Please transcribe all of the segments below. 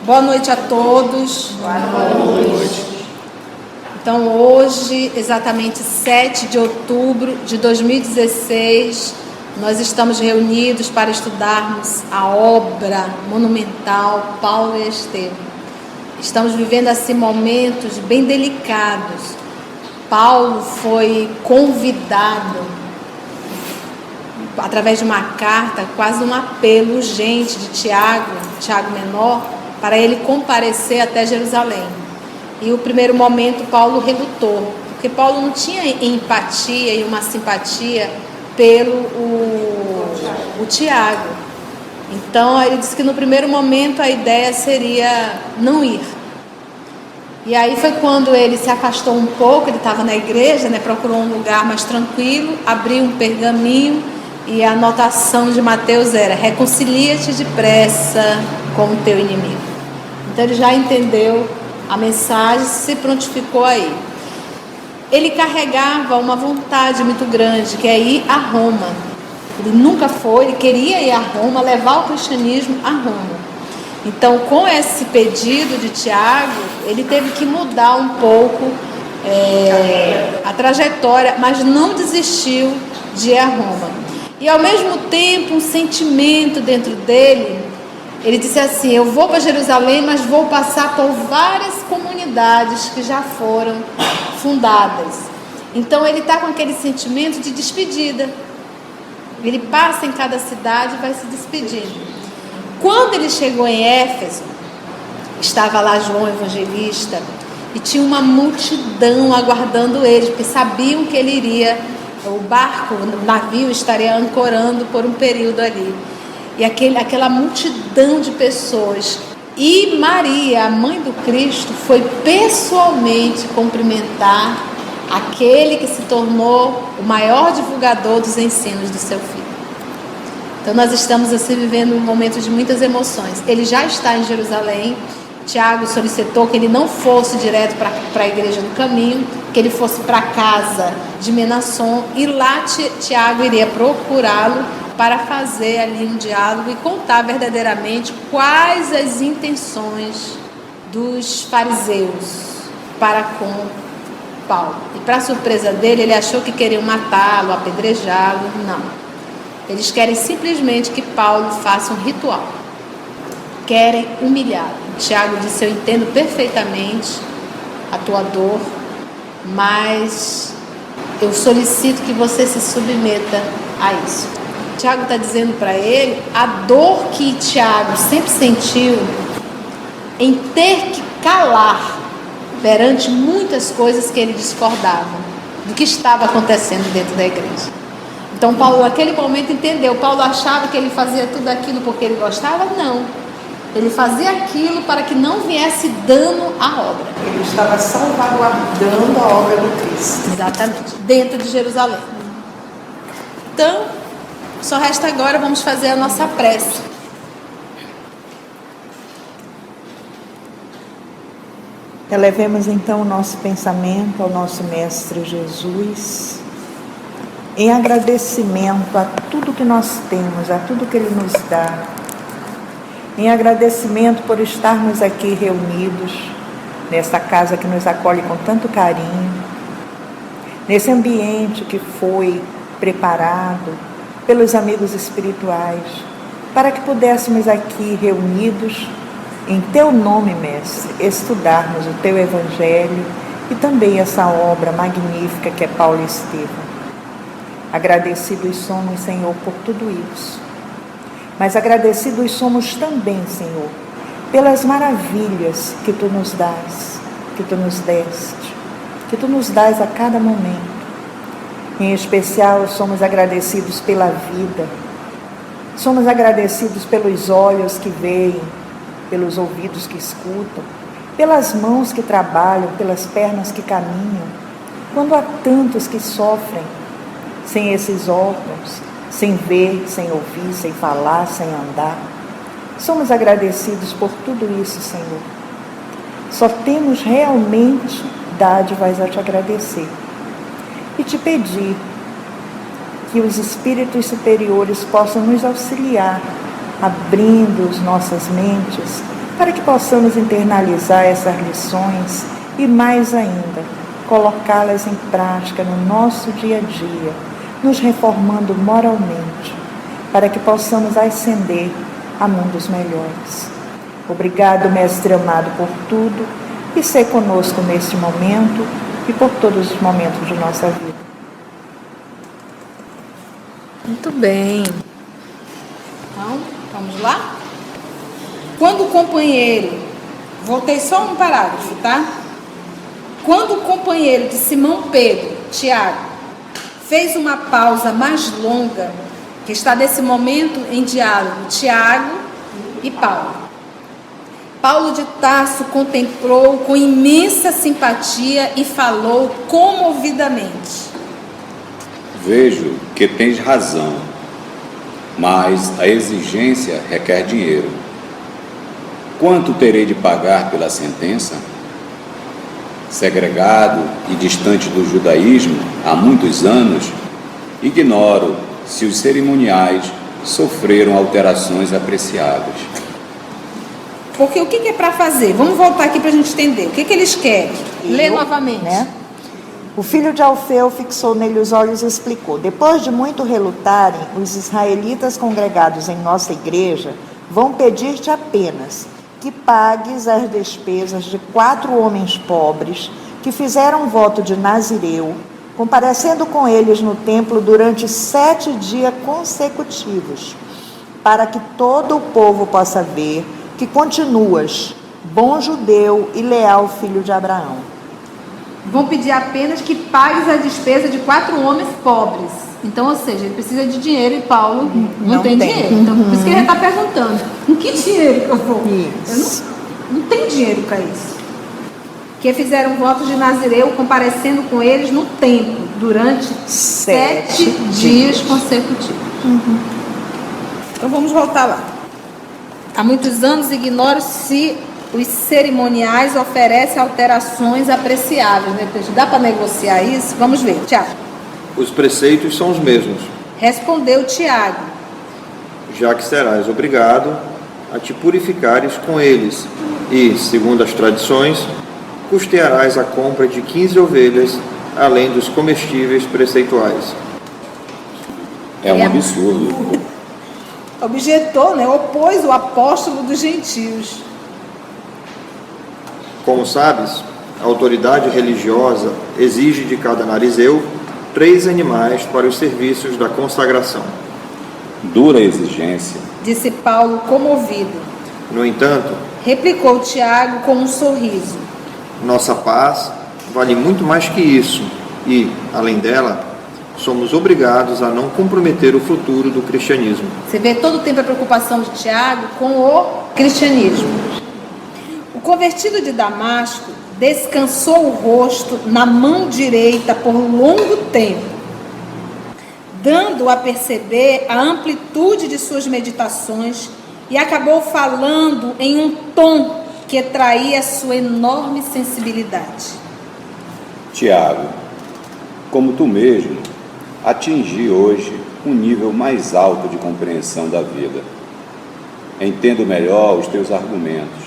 Boa noite a todos. Boa noite. Então hoje, exatamente 7 de outubro de 2016, nós estamos reunidos para estudarmos a obra monumental Paulo e Estevão. Estamos vivendo assim momentos bem delicados. Paulo foi convidado, através de uma carta, quase um apelo urgente de Tiago Menor, para ele comparecer até Jerusalém. E o primeiro momento Paulo relutou, porque Paulo não tinha empatia e uma simpatia pelo o Tiago. Então ele disse que no primeiro momento a ideia seria não ir. E aí foi quando ele se afastou um pouco, ele estava na igreja, procurou um lugar mais tranquilo, abriu um pergaminho e a anotação de Mateus era: reconcilia-te depressa com o teu inimigo. Então ele já entendeu a mensagem, se prontificou aí. Ele carregava uma vontade muito grande, que é ir a Roma. Ele nunca foi, ele queria ir a Roma, levar o cristianismo a Roma. Então, com esse pedido de Tiago, ele teve que mudar um pouco a trajetória, mas não desistiu de ir a Roma. E ao mesmo tempo, um sentimento dentro dele, ele disse assim: eu vou para Jerusalém, mas vou passar por várias comunidades que já foram fundadas. Então ele está com aquele sentimento de despedida. Ele passa em cada cidade e vai se despedindo. Quando ele chegou em Éfeso, estava lá João Evangelista e tinha uma multidão aguardando ele, porque sabiam que ele iria, o barco, o navio estaria ancorando por um período ali. E aquela multidão de pessoas. E Maria, a mãe do Cristo, foi pessoalmente cumprimentar aquele que se tornou o maior divulgador dos ensinos do seu filho. Então nós estamos assim vivendo um momento de muitas emoções. Ele já está em Jerusalém. Tiago solicitou que ele não fosse direto para a igreja do caminho, que ele fosse para a casa de Menasson, e lá Tiago iria procurá-lo para fazer ali um diálogo e contar verdadeiramente quais as intenções dos fariseus para com Paulo. E para surpresa dele, ele achou que queriam matá-lo, apedrejá-lo. Não. Eles querem simplesmente que Paulo faça um ritual. Querem humilhá-lo. Tiago disse: eu entendo perfeitamente a tua dor, mas eu solicito que você se submeta a isso. Tiago está dizendo para ele a dor que Tiago sempre sentiu em ter que calar perante muitas coisas que ele discordava do que estava acontecendo dentro da igreja. Então Paulo naquele momento entendeu. Paulo achava que ele fazia tudo aquilo porque ele gostava? Não. Ele fazia aquilo para que não viesse dano à obra. Ele estava salvaguardando a obra do Cristo. Exatamente, dentro de Jerusalém. Então, só resta agora, vamos fazer a nossa prece. Elevemos então o nosso pensamento ao nosso Mestre Jesus, em agradecimento a tudo que nós temos, a tudo que Ele nos dá, em agradecimento por estarmos aqui reunidos, nessa casa que nos acolhe com tanto carinho, nesse ambiente que foi preparado pelos amigos espirituais, para que pudéssemos aqui reunidos, em Teu nome, Mestre, estudarmos o Teu Evangelho e também essa obra magnífica que é Paulo e Estevão. Agradecidos somos, Senhor, por tudo isso. Mas agradecidos somos também, Senhor, pelas maravilhas que Tu nos dás, que Tu nos deste, que Tu nos dás a cada momento. Em especial, somos agradecidos pela vida. Somos agradecidos pelos olhos que veem, pelos ouvidos que escutam, pelas mãos que trabalham, pelas pernas que caminham. Quando há tantos que sofrem sem esses órgãos, sem ver, sem ouvir, sem falar, sem andar. Somos agradecidos por tudo isso, Senhor. Só temos realmente dádivas a Te agradecer. E Te pedir que os espíritos superiores possam nos auxiliar, abrindo as nossas mentes para que possamos internalizar essas lições e, mais ainda, colocá-las em prática no nosso dia a dia, nos reformando moralmente, para que possamos ascender a mundos melhores. Obrigado, Mestre amado, por tudo, e ser conosco neste momento e por todos os momentos de nossa vida. Muito bem. Então, vamos lá? Quando o companheiro, voltei só um parágrafo, tá? Quando o companheiro de Simão Pedro, Tiago, fez uma pausa mais longa, que está nesse momento em diálogo, Tiago e Paulo. Paulo de Tarso contemplou com imensa simpatia e falou comovidamente. Vejo que tens razão, mas a exigência requer dinheiro. Quanto terei de pagar pela sentença? Segregado e distante do judaísmo há muitos anos, ignoro se os cerimoniais sofreram alterações apreciadas. Porque o que é para fazer? Vamos voltar aqui para a gente entender. O que eles querem? Lê novamente. O filho de Alfeu fixou nele os olhos e explicou: depois de muito relutarem, os israelitas congregados em nossa igreja vão pedir-te apenas que pagues as despesas de 4 homens pobres que fizeram voto de Nazireu, comparecendo com eles no templo durante 7 dias consecutivos, para que todo o povo possa ver que continuas, bom judeu e leal filho de Abraão. Vão pedir apenas que pagues a despesa de 4 homens pobres. Então, ou seja, ele precisa de dinheiro e Paulo não tem dinheiro. Então, por isso que ele está perguntando, com que dinheiro que eu vou? Isso. Eu não tenho dinheiro para isso. Que fizeram votos de Nazireu, comparecendo com eles no templo, durante 7 dias consecutivos. Então, vamos voltar lá. Há muitos anos ignoro se os cerimoniais oferecem alterações apreciáveis. Né? Dá para negociar isso? Vamos ver, Tiago. Os preceitos são os mesmos. Respondeu Tiago. Já que serás obrigado a te purificares com eles e, segundo as tradições, custearás a compra de 15 ovelhas, além dos comestíveis preceituais. É um absurdo. Objetou, né? Opôs o apóstolo dos gentios. Como sabes, a autoridade religiosa exige de cada narizeu 3 animais para os serviços da consagração. Dura exigência, Disse Paulo comovido. No entanto, Replicou Tiago com um sorriso. nossa paz vale muito mais que isso e, além dela, somos obrigados a não comprometer o futuro do cristianismo. Você vê todo o tempo a preocupação de Tiago com o cristianismo. O convertido de Damasco descansou o rosto na mão direita por longo tempo, dando a perceber a amplitude de suas meditações, e acabou falando em um tom que traía sua enorme sensibilidade. Tiago, como tu mesmo, atingi hoje um nível mais alto de compreensão da vida. Entendo melhor os teus argumentos.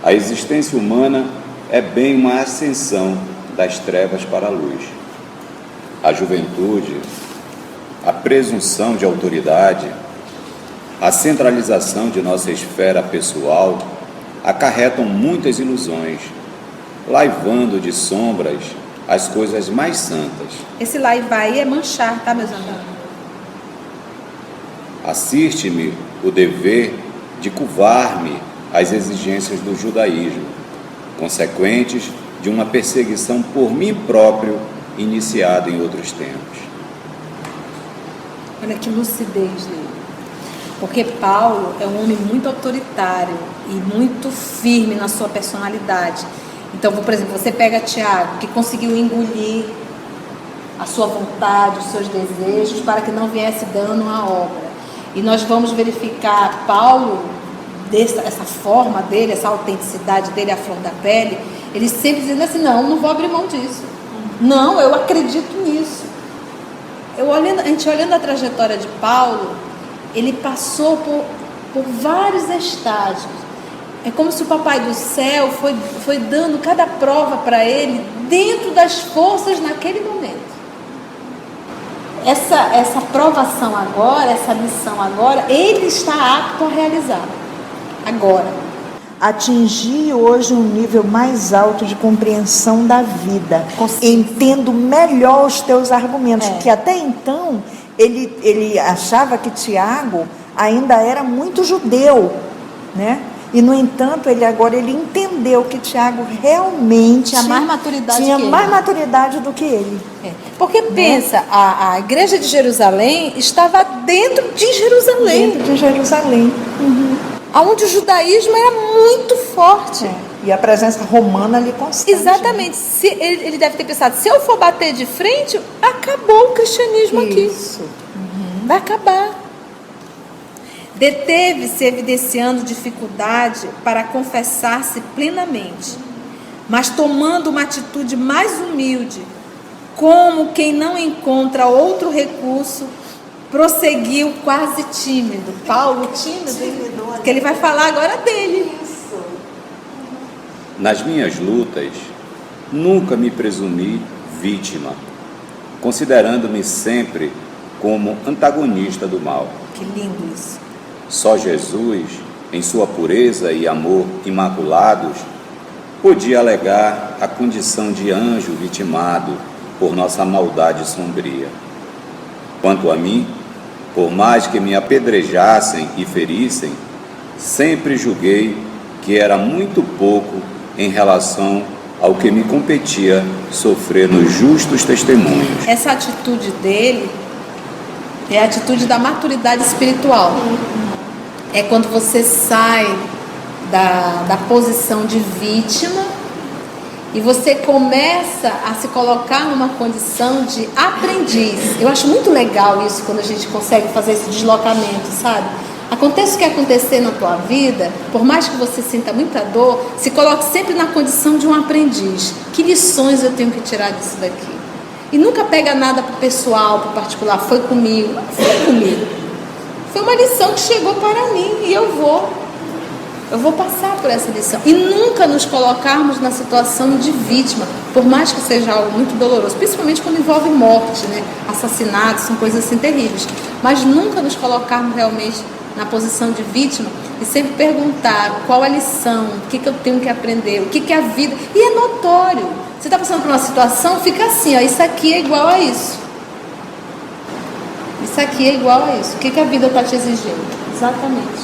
A existência humana é bem uma ascensão das trevas para a luz. A juventude, a presunção de autoridade, a centralização de nossa esfera pessoal acarretam muitas ilusões, laivando de sombras as coisas mais santas. Esse lá e vai é manchar, tá, meus amigos? Assiste-me o dever de curvar-me às exigências do judaísmo, consequentes de uma perseguição por mim próprio iniciada em outros tempos. Olha que lucidez dele. Porque Paulo é um homem muito autoritário e muito firme na sua personalidade. Então, por exemplo, você pega Tiago, que conseguiu engolir a sua vontade, os seus desejos, para que não viesse dano à obra. E nós vamos verificar Paulo, essa forma dele, essa autenticidade dele, a flor da pele, ele sempre dizendo assim, não vou abrir mão disso. Não, eu acredito nisso. A gente olhando a trajetória de Paulo, ele passou por vários estágios. É como se o Papai do Céu foi dando cada prova para ele dentro das forças naquele momento. Essa provação agora, essa missão agora, ele está apto a realizar. Agora. Atingi hoje um nível mais alto de compreensão da vida. Entendo melhor os teus argumentos, que até então ele achava que Tiago ainda era muito judeu, né? E, no entanto, ele entendeu que Tiago realmente tinha mais maturidade do que ele. Porque pensa, a igreja de Jerusalém estava dentro de Jerusalém. Dentro de Jerusalém. Onde o judaísmo era muito forte. E a presença romana ali constante. Exatamente. Se ele deve ter pensado, se eu for bater de frente, acabou o cristianismo aqui. Isso. Vai acabar. Deteve-se evidenciando dificuldade para confessar-se plenamente, mas tomando uma atitude mais humilde, como quem não encontra outro recurso, prosseguiu quase tímido. Paulo tímido, que ele vai falar agora dele. Nas minhas lutas, nunca me presumi vítima, considerando-me sempre como antagonista do mal. Que lindo isso. Só Jesus, em sua pureza e amor imaculados, podia alegar a condição de anjo vitimado por nossa maldade sombria. Quanto a mim, por mais que me apedrejassem e ferissem, sempre julguei que era muito pouco em relação ao que me competia sofrer nos justos testemunhos. Essa atitude dele é a atitude da maturidade espiritual. É quando você sai da posição de vítima e você começa a se colocar numa condição de aprendiz. Eu acho muito legal isso, quando a gente consegue fazer esse deslocamento, sabe? Aconteça o que acontecer na tua vida, por mais que você sinta muita dor, se coloque sempre na condição de um aprendiz. Que lições eu tenho que tirar disso daqui? E nunca pega nada pro pessoal, pro particular. Foi comigo. Não foi comigo. Foi uma lição que chegou para mim e eu vou passar por essa lição. E nunca nos colocarmos na situação de vítima, por mais que seja algo muito doloroso, principalmente quando envolve morte, né? Assassinatos, são coisas assim terríveis. Mas nunca nos colocarmos realmente na posição de vítima e sempre perguntar qual a lição, o que eu tenho que aprender, o que é a vida. E é notório. Você está passando por uma situação, fica assim, ó, isso aqui é igual a isso. Isso aqui é igual a isso. O que a vida está te exigindo? Exatamente.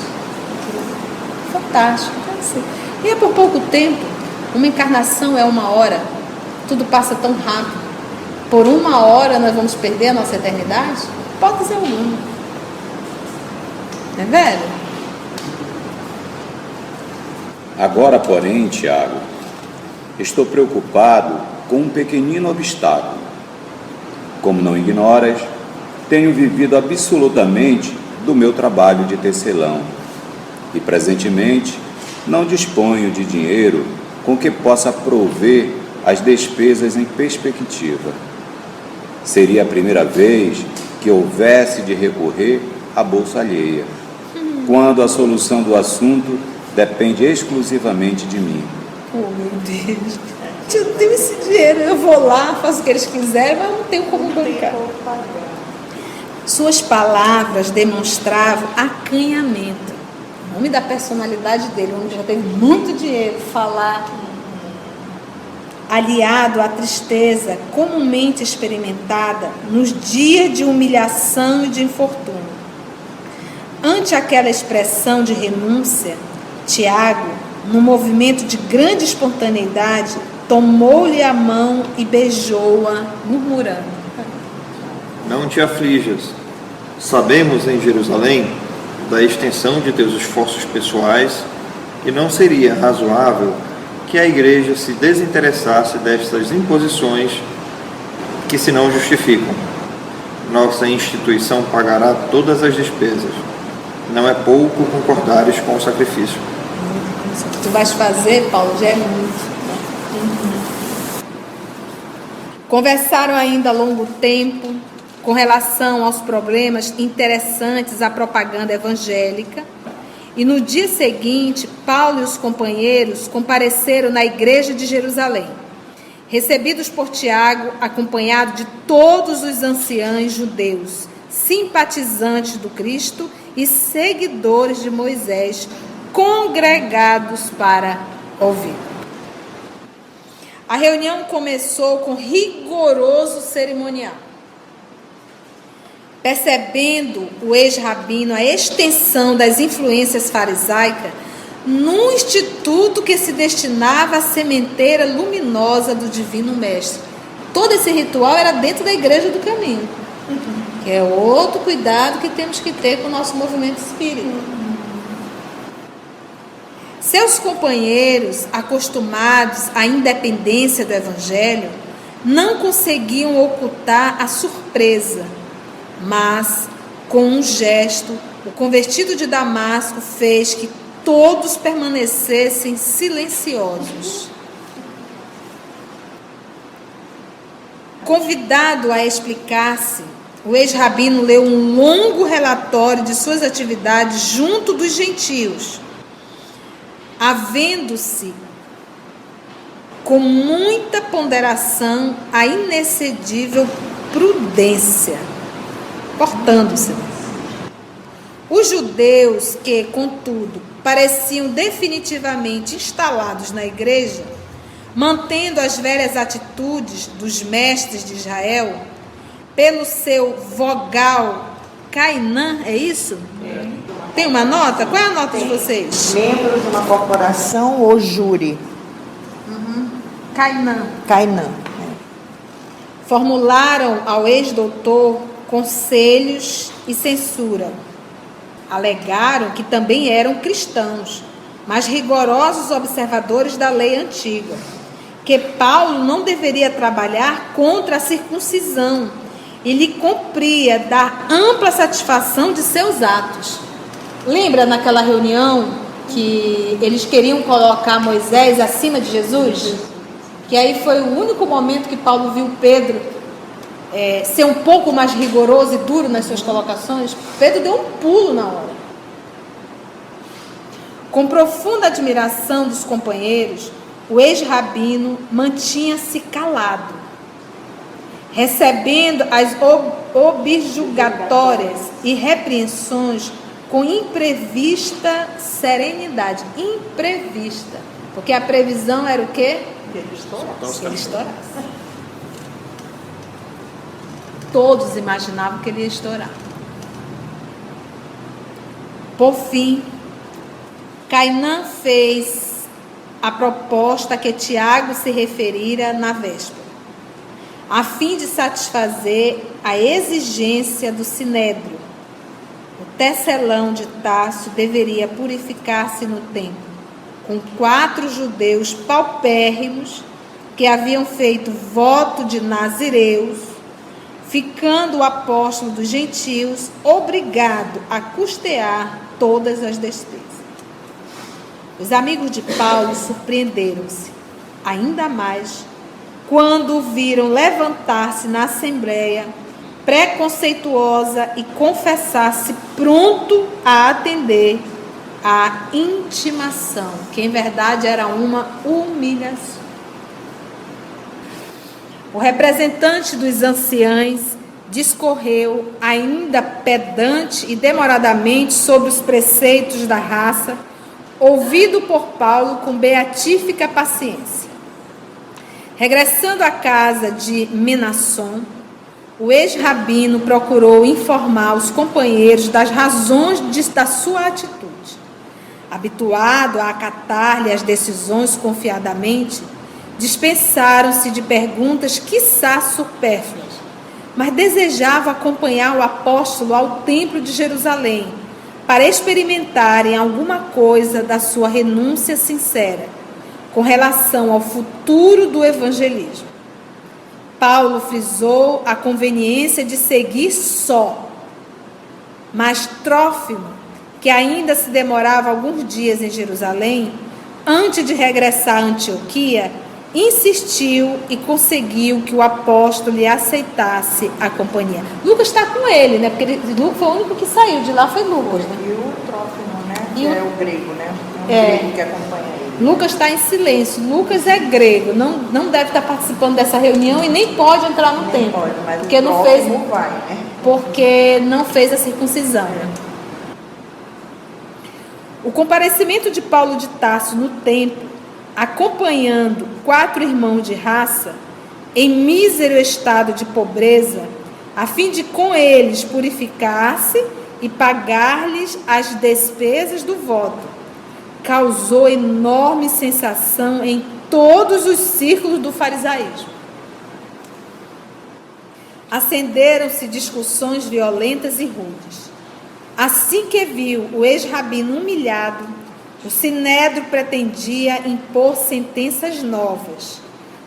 Fantástico. E é por pouco tempo. Uma encarnação é 1 hora. Tudo passa tão rápido. Por 1 hora nós vamos perder a nossa eternidade? Hipótese alguma. É velho? Agora, porém, Tiago, estou preocupado com um pequenino obstáculo. Como não ignoras, tenho vivido absolutamente do meu trabalho de tecelão e, presentemente, não disponho de dinheiro com que possa prover as despesas em perspectiva. Seria a primeira vez que houvesse de recorrer à bolsa alheia, quando a solução do assunto depende exclusivamente de mim. Oh, meu Deus! Eu não tenho esse dinheiro, eu vou lá, faço o que eles quiserem, mas eu não tenho como bancar. Suas palavras demonstravam acanhamento. O nome da personalidade dele, onde já teve muito dinheiro, falar, aliado à tristeza comumente experimentada nos dias de humilhação e de infortúnio. Ante aquela expressão de renúncia, Tiago, num movimento de grande espontaneidade, tomou-lhe a mão e beijou-a, murmurando: Não te aflijas. Sabemos em Jerusalém da extensão de teus esforços pessoais e não seria razoável que a igreja se desinteressasse destas imposições que se não justificam. Nossa instituição pagará todas as despesas. Não é pouco concordares com o sacrifício. O que tu vais fazer, Paulo, já é muito. Conversaram ainda há longo tempo com relação aos problemas interessantes à propaganda evangélica E no dia seguinte, Paulo e os companheiros compareceram na igreja de Jerusalém, recebidos por Tiago, acompanhado de todos os anciãos judeus, simpatizantes do Cristo e seguidores de Moisés, congregados para ouvir. A reunião começou com rigoroso cerimonial. Percebendo o ex-rabino a extensão das influências farisaicas num instituto que se destinava à sementeira luminosa do Divino Mestre. Todo esse ritual era dentro da Igreja do Caminho, que é outro cuidado que temos que ter com o nosso movimento espírita. Seus companheiros, acostumados à independência do Evangelho, não conseguiam ocultar a surpresa, mas, com um gesto, o convertido de Damasco fez que todos permanecessem silenciosos. Convidado a explicar-se, o ex-rabino leu um longo relatório de suas atividades junto dos gentios, havendo-se com muita ponderação a inexcedível prudência, portando-se. Os judeus que, contudo, pareciam definitivamente instalados na igreja, mantendo as velhas atitudes dos mestres de Israel, pelo seu vogal Cainã, é isso? Tem uma nota? Qual é a nota de vocês? Membros de uma corporação ou júri? Cainã. Cainã. Formularam ao ex-doutor conselhos e censura. Alegaram que também eram cristãos, mas rigorosos observadores da lei antiga, que Paulo não deveria trabalhar contra a circuncisão e lhe cumpria dar ampla satisfação de seus atos. Lembra naquela reunião que eles queriam colocar Moisés acima de Jesus? Que aí foi o único momento que Paulo viu Pedro ser um pouco mais rigoroso e duro nas suas colocações. Pedro deu um pulo na hora. Com profunda admiração dos companheiros, o ex-rabino mantinha-se calado, recebendo as objurgatórias e repreensões com imprevista serenidade. Imprevista. Porque a previsão era o quê? Que ele estourasse. Todos imaginavam que ele ia estourar. Por fim, Cainã fez a proposta a que Tiago se referira na véspera, a fim de satisfazer a exigência do sinédrio. O tecelão de Tarso deveria purificar-se no templo, com 4 judeus paupérrimos que haviam feito voto de nazireus, ficando o apóstolo dos gentios obrigado a custear todas as despesas. Os amigos de Paulo surpreenderam-se ainda mais quando o viram levantar-se na assembleia preconceituosa e confessar-se pronto a atender à intimação, que em verdade era uma humilhação. O representante dos anciãos discorreu ainda pedante e demoradamente sobre os preceitos da raça, ouvido por Paulo com beatífica paciência. Regressando à casa de Menasson, o ex-rabino procurou informar os companheiros das razões da sua atitude. Habituado a acatar-lhe as decisões confiadamente, dispensaram-se de perguntas quiçá supérfluas, mas desejava acompanhar o apóstolo ao templo de Jerusalém para experimentarem alguma coisa da sua renúncia sincera com relação ao futuro do evangelismo. Paulo frisou a conveniência de seguir só, mas Trófimo, que ainda se demorava alguns dias em Jerusalém, antes de regressar a Antioquia, insistiu e conseguiu que o apóstolo lhe aceitasse a companhia. Lucas está com ele, né? Porque Lucas foi o único que saiu de lá, foi Lucas, né? E o Trófimo, né? que é o grego, né? É um grego que acompanha ele. Lucas está em silêncio. Lucas é grego, não deve estar participando dessa reunião e nem pode entrar no templo. Pode, mas porque não fez, vai, né? porque não fez a circuncisão. O comparecimento de Paulo de Tarso no templo, acompanhando 4 irmãos de raça, em mísero estado de pobreza, a fim de com eles purificar-se e pagar-lhes as despesas do voto, causou enorme sensação em todos os círculos do farisaísmo. Acenderam-se discussões violentas e rudes. Assim que viu o ex-rabino humilhado, o sinédrio pretendia impor sentenças novas.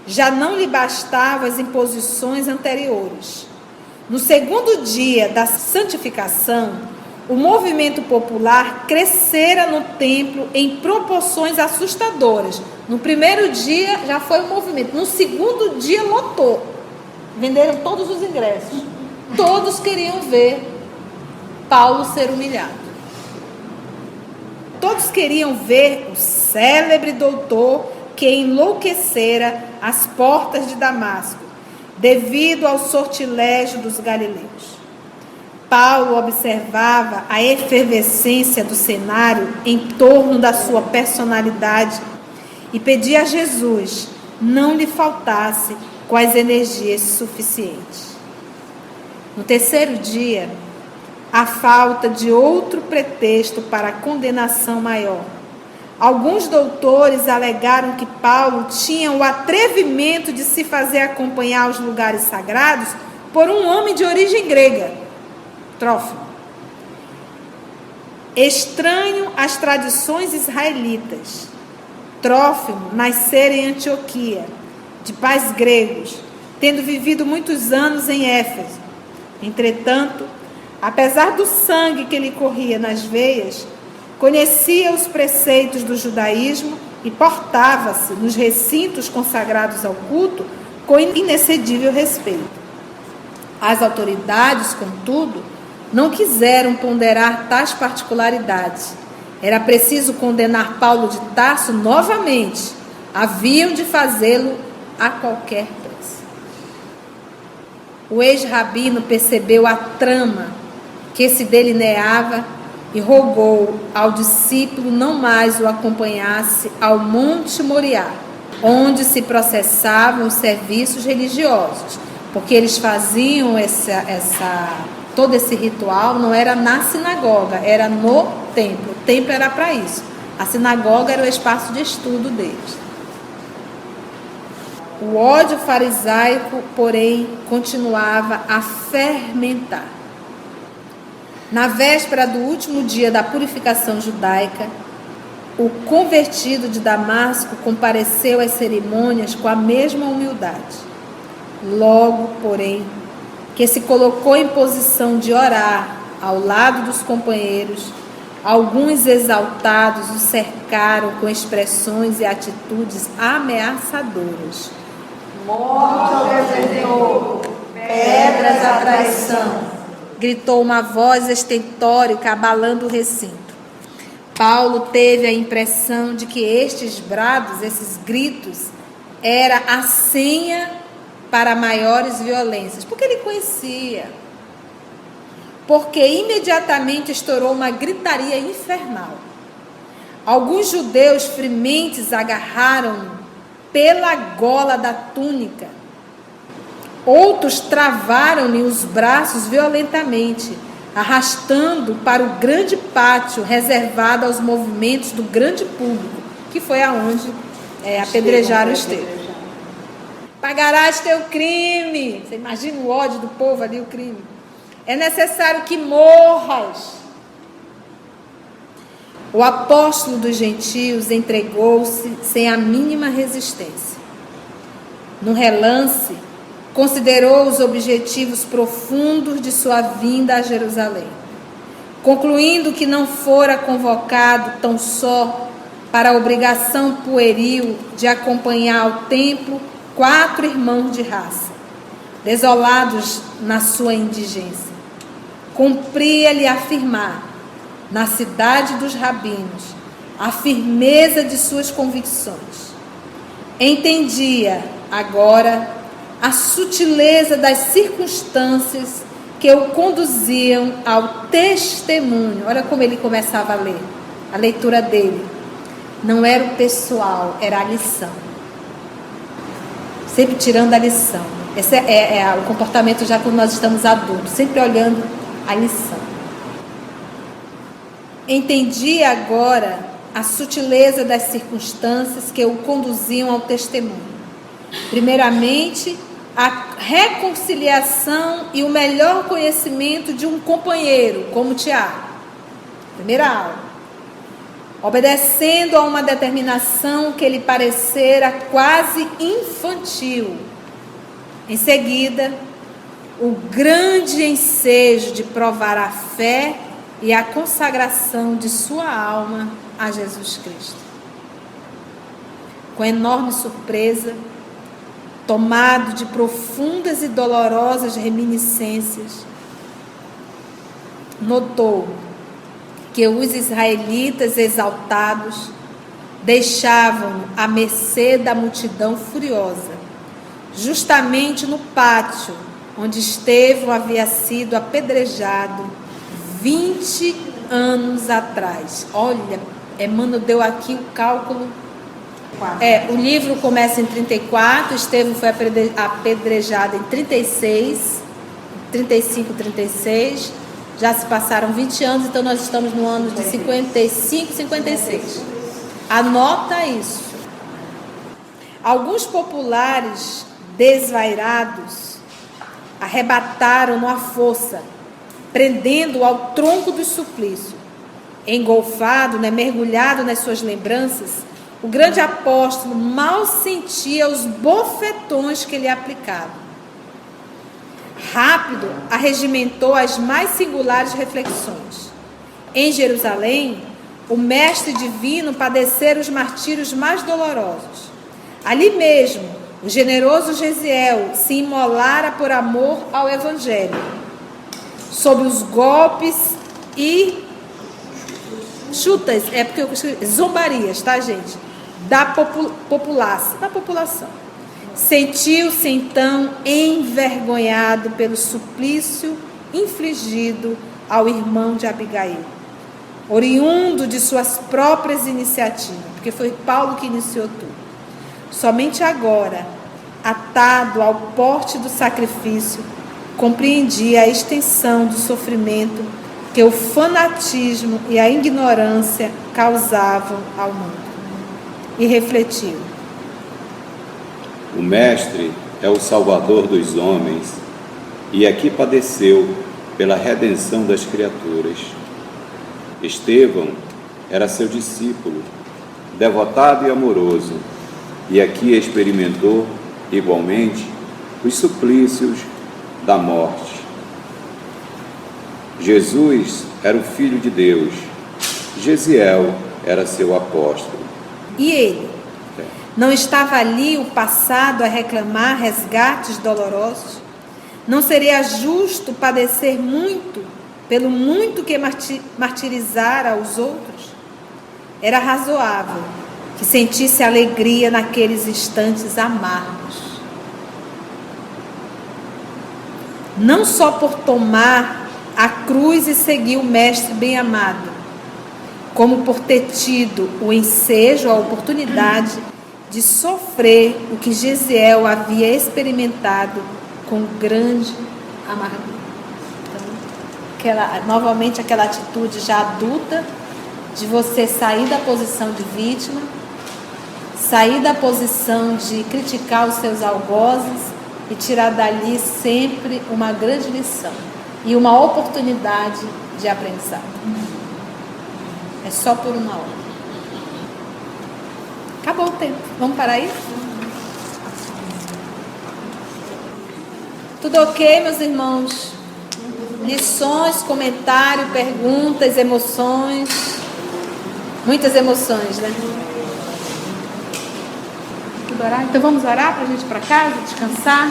Já não lhe bastavam as imposições anteriores. No segundo dia da santificação, o movimento popular crescera no templo em proporções assustadoras. No primeiro dia já foi um movimento, no segundo dia lotou. Venderam todos os ingressos. Todos queriam ver Paulo ser humilhado. Todos queriam ver o célebre doutor que enlouquecera as portas de Damasco, devido ao sortilégio dos galileus. Paulo observava a efervescência do cenário em torno da sua personalidade e pedia a Jesus não lhe faltasse quais energias suficientes. No terceiro dia, a falta de outro pretexto para a condenação maior. Alguns doutores alegaram que Paulo tinha o atrevimento de se fazer acompanhar aos lugares sagrados por um homem de origem grega, Trófimo, estranho às tradições israelitas. Trófimo nascera em Antioquia, de pais gregos, tendo vivido muitos anos em Éfeso. Entretanto, apesar do sangue que lhe corria nas veias, conhecia os preceitos do judaísmo e portava-se nos recintos consagrados ao culto com inexcedível respeito. As autoridades, contudo, não quiseram ponderar tais particularidades. Era preciso condenar Paulo de Tarso novamente. Haviam de fazê-lo a qualquer preço. O ex-rabino percebeu a trama que se delineava e rogou ao discípulo não mais o acompanhasse ao Monte Moriá, onde se processavam os serviços religiosos, porque eles faziam todo esse ritual, não era na sinagoga, era no templo. O templo era para isso. A sinagoga era o espaço de estudo deles. O ódio farisaico, porém, continuava a fermentar. Na véspera do último dia da purificação judaica, o convertido de Damasco compareceu às cerimônias com a mesma humildade. Logo, porém, que se colocou em posição de orar ao lado dos companheiros, alguns exaltados o cercaram com expressões e atitudes ameaçadoras. Morte ao desertor, pedras à traição, gritou uma voz estentórica abalando o recinto. Paulo teve a impressão de que estes brados, esses gritos, era a senha para maiores violências, porque ele conhecia. Porque imediatamente estourou uma gritaria infernal. Alguns judeus frementes agarraram-no pela gola da túnica. Outros travaram-lhe os braços violentamente, arrastando para o grande pátio reservado aos movimentos do grande público, que foi aonde apedrejaram o Estevão. Pagarás teu crime. Você imagina o ódio do povo ali, o crime. É necessário que morras. O apóstolo dos gentios entregou-se sem a mínima resistência. No relance, considerou os objetivos profundos de sua vinda a Jerusalém, concluindo que não fora convocado tão só para a obrigação pueril de acompanhar ao templo 4 irmãos de raça, desolados na sua indigência. Cumpria-lhe afirmar: na cidade dos rabinos, a firmeza de suas convicções. Entendia agora a sutileza das circunstâncias que o conduziam ao testemunho. Olha como ele começava a ler, a leitura dele. Não era o pessoal, era a lição. Sempre tirando a lição. Esse é o comportamento já quando nós estamos adultos, sempre olhando a lição. Entendi agora a sutileza das circunstâncias que o conduziam ao testemunho. Primeiramente, a reconciliação e o melhor conhecimento de um companheiro, como Tiago. Primeira aula. Obedecendo a uma determinação que lhe parecera quase infantil. Em seguida, o grande ensejo de provar a fé e a consagração de sua alma a Jesus Cristo. Com enorme surpresa, tomado de profundas e dolorosas reminiscências, notou que os israelitas exaltados deixavam-no à mercê da multidão furiosa, justamente no pátio onde Estevão havia sido apedrejado 20 anos atrás. Olha, Emmanuel deu aqui o cálculo. O livro começa em 34, Estevão foi apedrejado em 36, 35, 36. Já se passaram 20 anos, então nós estamos no ano de 55, 56. Anota isso. Alguns populares desvairados arrebataram-no à força, prendendo-o ao tronco do suplício. Engolfado, mergulhado nas suas lembranças, o grande apóstolo mal sentia os bofetões que lhe aplicavam. Rápido, arregimentou as mais singulares reflexões. Em Jerusalém, o mestre divino padecera os martírios mais dolorosos. Ali mesmo, o generoso Gesiel se imolara por amor ao Evangelho, sob os golpes e chutas, porque eu escrevi zombarias, tá, gente? Da população. Sentiu-se então envergonhado pelo suplício infligido ao irmão de Abigail, oriundo de suas próprias iniciativas, porque foi Paulo que iniciou tudo. Somente agora, atado ao porte do sacrifício, compreendia a extensão do sofrimento que o fanatismo e a ignorância causavam ao mundo. E refletiu: o Mestre é o Salvador dos homens e aqui padeceu pela redenção das criaturas. Estevão era seu discípulo, devotado e amoroso, e aqui experimentou, igualmente, os suplícios da morte. Jesus era o Filho de Deus, Gesiel era seu apóstolo. E ele? Não estava ali o passado a reclamar resgates dolorosos? Não seria justo padecer muito, pelo muito que martirizara os outros? Era razoável que sentisse alegria naqueles instantes amargos. Não só por tomar a cruz e seguir o Mestre bem-amado, como por ter tido o ensejo, a oportunidade de sofrer o que Gesiel havia experimentado com grande amargura. Então, novamente aquela atitude já adulta de você sair da posição de vítima, sair da posição de criticar os seus algozes e tirar dali sempre uma grande lição e uma oportunidade de aprendizado. É só por uma hora. Acabou o tempo. Vamos parar aí? Tudo ok, meus irmãos? Lições, comentário, perguntas, emoções. Muitas emoções, né? Tudo orar? Então vamos orar para a gente ir para casa, descansar.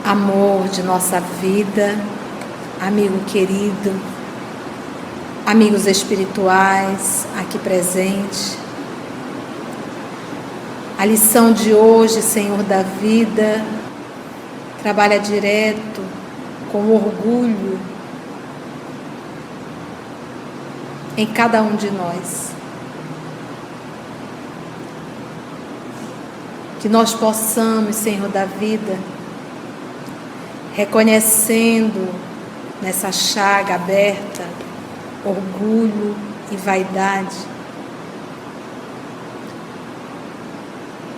amor de nossa vida, amigo querido, amigos espirituais aqui presentes. A lição de hoje, Senhor da vida, trabalha direto com orgulho em cada um de nós. Que nós possamos, Senhor da vida, reconhecendo nessa chaga aberta orgulho e vaidade,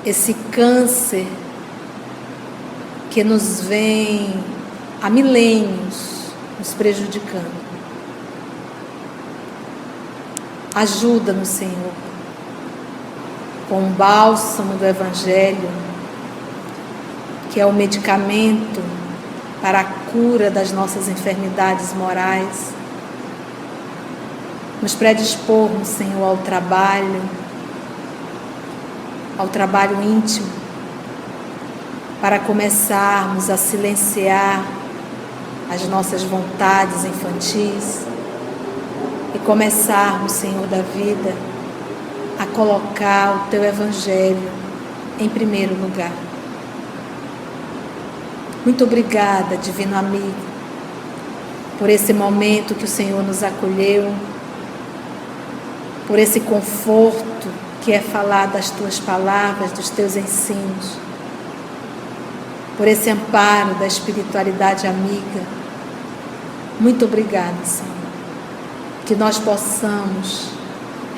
esse câncer que nos vem há milênios nos prejudicando. Ajuda-nos, Senhor, com o bálsamo do Evangelho, que é o medicamento para a cura das nossas enfermidades morais. Nos predispormos, Senhor, ao trabalho íntimo, para começarmos a silenciar as nossas vontades infantis e começarmos, Senhor da vida, a colocar o Teu Evangelho em primeiro lugar. Muito obrigada, Divino Amigo, por esse momento que o Senhor nos acolheu, por esse conforto que é falar das Tuas palavras, dos Teus ensinos, por esse amparo da espiritualidade amiga. Muito obrigada, Senhor, que nós possamos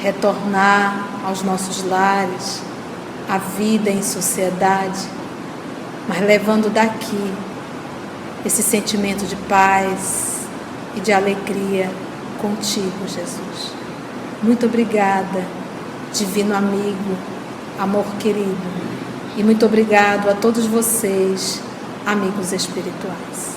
retornar aos nossos lares, à vida em sociedade, mas levando daqui esse sentimento de paz e de alegria contigo, Jesus. Muito obrigada, Divino Amigo, amor querido, e muito obrigado a todos vocês, amigos espirituais.